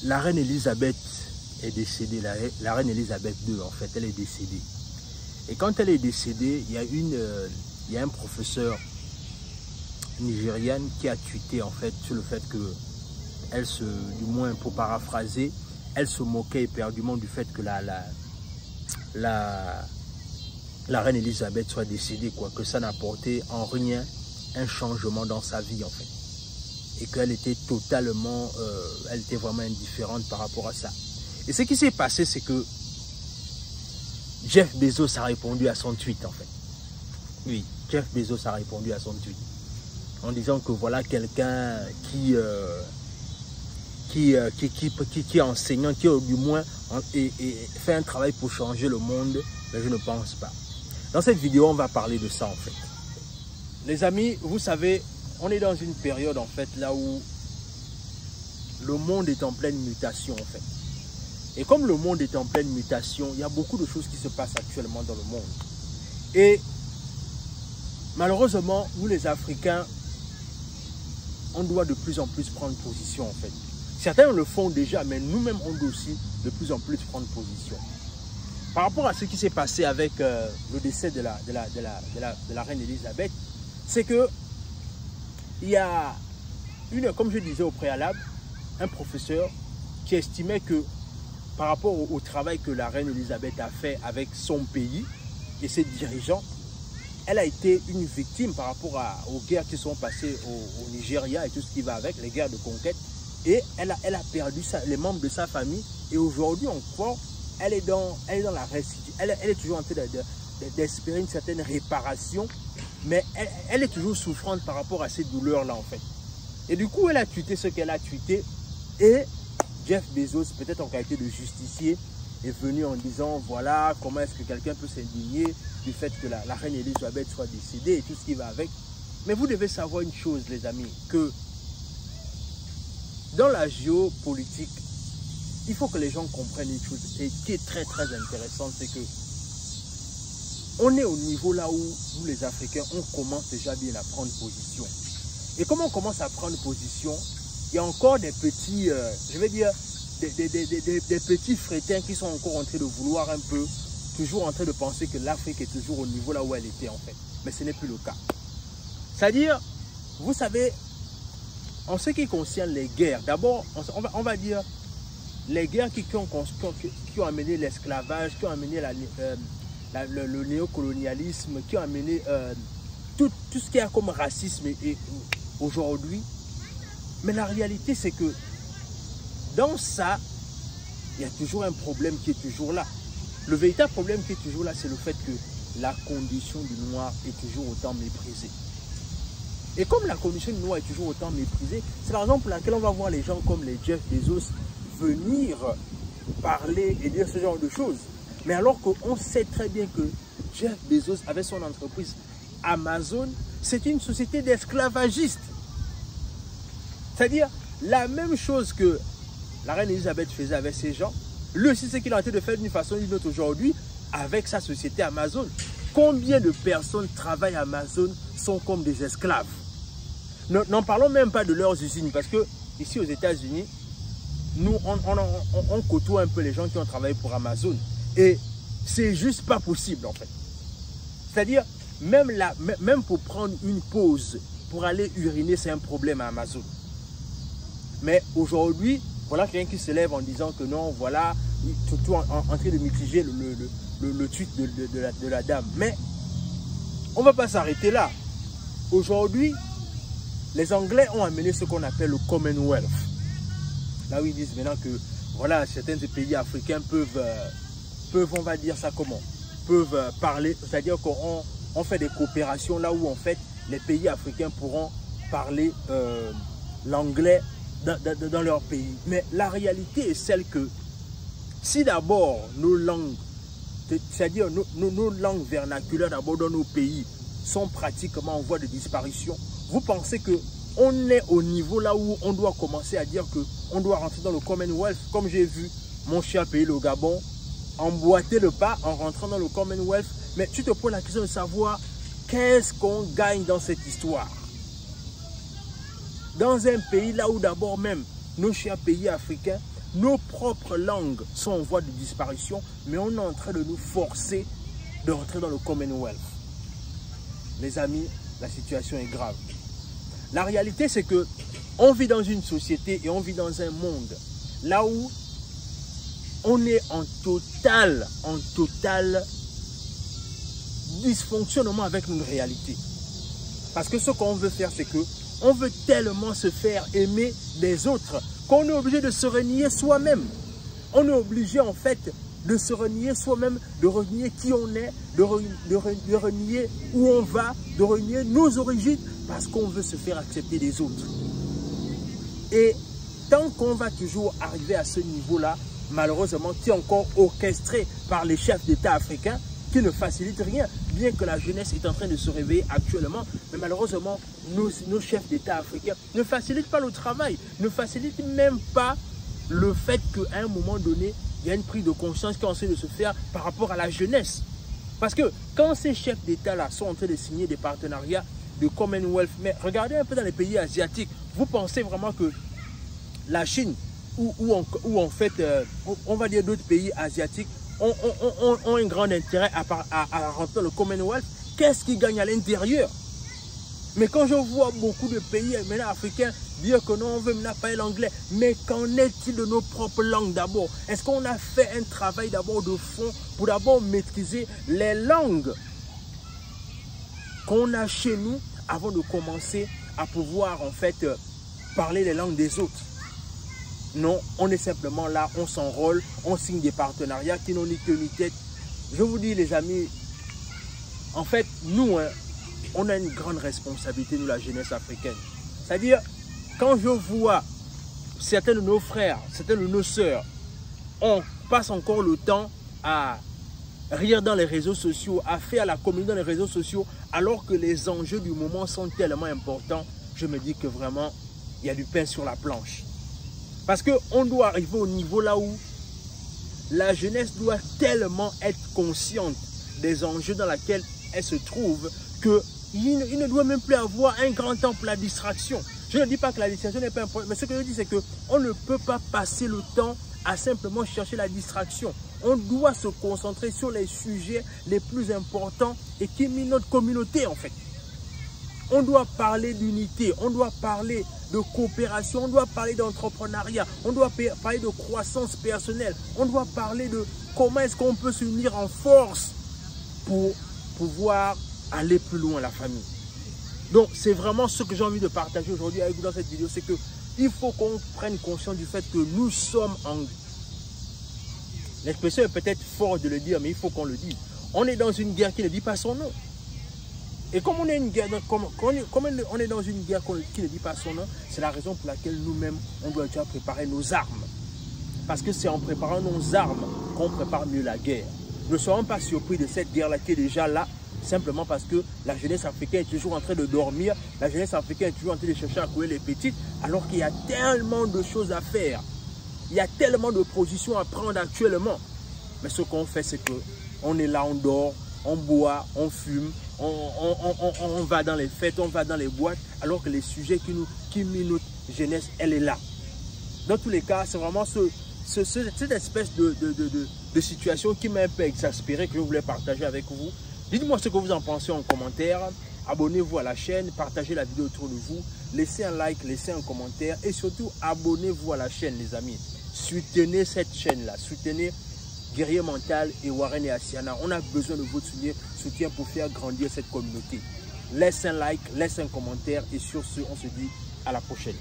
la reine Elisabeth est décédée, la reine Elisabeth II en fait, elle est décédée. Et quand elle est décédée, il y a un professeur nigérian qui a tweeté en fait sur le fait que elle se, du moins pour paraphraser, elle se moquait éperdument du fait que la reine Elisabeth soit décédée, quoi, que ça n'apportait en rien un changement dans sa vie en fait. Et qu'elle était totalement, elle était vraiment indifférente par rapport à ça. Et ce qui s'est passé, c'est que Jeff Bezos a répondu à son tweet en fait. Oui, Jeff Bezos a répondu à son tweet. En disant que voilà quelqu'un qui est enseignant, qui du moins fait un travail pour changer le monde, mais je ne pense pas. Dans cette vidéo, on va parler de ça en fait. Les amis, vous savez, on est dans une période en fait là où le monde est en pleine mutation en fait. Et comme le monde est en pleine mutation, il y a beaucoup de choses qui se passent actuellement dans le monde. Et malheureusement, nous les Africains, on doit de plus en plus prendre position en fait. Certains le font déjà, mais nous-mêmes, on doit aussi de plus en plus prendre position. Par rapport à ce qui s'est passé avec le décès de la reine Elisabeth, c'est que il y a comme je disais au préalable, un professeur qui estimait que par rapport au travail que la reine Elisabeth a fait avec son pays et ses dirigeants, elle a été une victime par rapport aux guerres qui sont passées au Nigeria et tout ce qui va avec, les guerres de conquête. Et elle a perdu les membres de sa famille. Et aujourd'hui encore, elle est dans la restitution. Elle est toujours en train d'espérer une certaine réparation. Mais elle est toujours souffrante par rapport à ces douleurs-là en fait. Et du coup, elle a tweeté ce qu'elle a tweeté. Et Jeff Bezos, peut-être en qualité de justicier, est venu en disant voilà comment est-ce que quelqu'un peut s'indigner du fait que la reine Elisabeth soit décédée et tout ce qui va avec. Mais vous devez savoir une chose les amis, que dans la géopolitique, il faut que les gens comprennent une chose et qui est très très intéressante, c'est que on est au niveau là où nous les Africains, on commence déjà bien à prendre position. Et comme on commence à prendre position, il y a encore des petits, je vais dire, des petits frétins qui sont encore en train de vouloir un peu, toujours en train de penser que l'Afrique est toujours au niveau là où elle était en fait. Mais ce n'est plus le cas. C'est-à-dire, vous savez, en ce qui concerne les guerres, d'abord, on va dire, les guerres qui ont amené l'esclavage, qui ont amené le néocolonialisme, qui ont amené tout ce qu'il y a comme racisme aujourd'hui. Mais la réalité, c'est que dans ça, il y a toujours un problème qui est toujours là. Le véritable problème qui est toujours là, c'est le fait que la condition du noir est toujours autant méprisée. Et comme la condition du noir est toujours autant méprisée, c'est la raison pour laquelle on va voir les gens comme les Jeff Bezos venir parler et dire ce genre de choses. Mais alors qu'on sait très bien que Jeff Bezos, avec son entreprise Amazon, c'est une société d'esclavagistes. C'est-à-dire la même chose que la reine Elisabeth faisait avec ses gens, lui aussi c'est qu'il a tenté de faire d'une façon ou d'une autre aujourd'hui avec sa société Amazon. Combien de personnes travaillent à Amazon sont comme des esclaves? N'en parlons même pas de leurs usines, parce que ici aux États-Unis, nous on côtoie un peu les gens qui ont travaillé pour Amazon. Et c'est juste pas possible en fait. C'est-à-dire, même pour prendre une pause, pour aller uriner, c'est un problème à Amazon. Mais aujourd'hui, voilà quelqu'un qui se lève en disant que non, voilà, tout en train de mitiger le tweet de la dame. Mais on ne va pas s'arrêter là. Aujourd'hui, les Anglais ont amené ce qu'on appelle le Commonwealth. Là où ils disent maintenant que voilà, certains pays africains peuvent, on va dire ça comment, peuvent parler, c'est-à-dire qu'on fait des coopérations là où en fait les pays africains pourront parler l'anglais dans leur pays. Mais la réalité est celle que si d'abord nos langues, c'est-à-dire nos langues vernaculaires d'abord dans nos pays sont pratiquement en voie de disparition, vous pensez qu'on est au niveau là où on doit commencer à dire qu'on doit rentrer dans le Commonwealth, comme j'ai vu mon cher pays, le Gabon, emboîter le pas en rentrant dans le Commonwealth. Mais tu te poses la question de savoir qu'est-ce qu'on gagne dans cette histoire. Dans un pays là où d'abord même nos chers pays africains nos propres langues sont en voie de disparition, mais on est en train de nous forcer de rentrer dans le Commonwealth. Les amis, la situation est grave. La réalité, c'est que on vit dans une société et on vit dans un monde là où on est en total dysfonctionnement avec notre réalité. Parce que ce qu'on veut faire, c'est que on veut tellement se faire aimer des autres qu'on est obligé de se renier soi-même. On est obligé en fait de se renier soi-même, de renier qui on est, de renier où on va, de renier nos origines parce qu'on veut se faire accepter des autres. Et tant qu'on va toujours arriver à ce niveau-là, malheureusement, qui est encore orchestré par les chefs d'État africains, qui ne facilitent rien, bien que la jeunesse est en train de se réveiller actuellement, mais malheureusement, nos chefs d'État africains ne facilitent pas le travail, ne facilitent même pas le fait qu'à un moment donné, il y a une prise de conscience qui est en train de se faire par rapport à la jeunesse. Parce que quand ces chefs d'État-là sont en train de signer des partenariats de Commonwealth, mais regardez un peu dans les pays asiatiques, vous pensez vraiment que la Chine, ou en fait, on va dire d'autres pays asiatiques, ont un grand intérêt à rentrer dans le Commonwealth? Qu'est-ce qu'ils gagnent à l'intérieur? Mais quand je vois beaucoup de pays maintenant africains dire que non, on veut maintenant parler l'anglais, mais qu'en est-il de nos propres langues d'abord? Est-ce qu'on a fait un travail d'abord de fond pour d'abord maîtriser les langues qu'on a chez nous avant de commencer à pouvoir en fait parler les langues des autres? Non, on est simplement là, on s'enrôle, on signe des partenariats qui n'ont ni queue ni tête. Je vous dis les amis, en fait, nous, on a une grande responsabilité, nous, la jeunesse africaine. C'est-à-dire, quand je vois certains de nos frères, certaines de nos sœurs, on passe encore le temps à rire dans les réseaux sociaux, à faire la communauté dans les réseaux sociaux, alors que les enjeux du moment sont tellement importants, je me dis que vraiment, il y a du pain sur la planche. Parce qu'on doit arriver au niveau là où la jeunesse doit tellement être consciente des enjeux dans lesquels elle se trouve qu'il ne doit même plus avoir un grand temps pour la distraction. Je ne dis pas que la distraction n'est pas importante, mais ce que je dis, c'est qu'on ne peut pas passer le temps à simplement chercher la distraction. On doit se concentrer sur les sujets les plus importants et qui minent notre communauté en fait. On doit parler d'unité, on doit parler de coopération, on doit parler d'entrepreneuriat, on doit parler de croissance personnelle, on doit parler de comment est-ce qu'on peut s'unir en force pour pouvoir aller plus loin la famille. Donc c'est vraiment ce que j'ai envie de partager aujourd'hui avec vous dans cette vidéo, c'est qu'il faut qu'on prenne conscience du fait que nous sommes en... L'expression est peut-être forte de le dire, mais il faut qu'on le dise. On est dans une guerre qui ne dit pas son nom. Et comme on est, on est dans une guerre qui ne dit pas son nom, c'est la raison pour laquelle nous-mêmes, on doit déjà préparer nos armes. Parce que c'est en préparant nos armes qu'on prépare mieux la guerre. Ne soyons pas surpris de cette guerre-là qui est déjà là, simplement parce que la jeunesse africaine est toujours en train de dormir, la jeunesse africaine est toujours en train de chercher à couler les petites, alors qu'il y a tellement de choses à faire. Il y a tellement de positions à prendre actuellement. Mais ce qu'on fait, c'est qu'on est là, on dort, on boit, on fume, on va dans les fêtes, on va dans les boîtes, alors que les sujets qui minent notre jeunesse, elle est là. Dans tous les cas, c'est vraiment cette espèce de situation qui m'a un peu exaspéré, que je voulais partager avec vous. Dites-moi ce que vous en pensez en commentaire. Abonnez-vous à la chaîne, partagez la vidéo autour de vous, laissez un like, laissez un commentaire et surtout abonnez-vous à la chaîne les amis. Soutenez cette chaîne-là, soutenez Guerrier Mental et Warren et Asiana. On a besoin de votre soutien pour faire grandir cette communauté. Laissez un like, laissez un commentaire et sur ce, on se dit à la prochaine.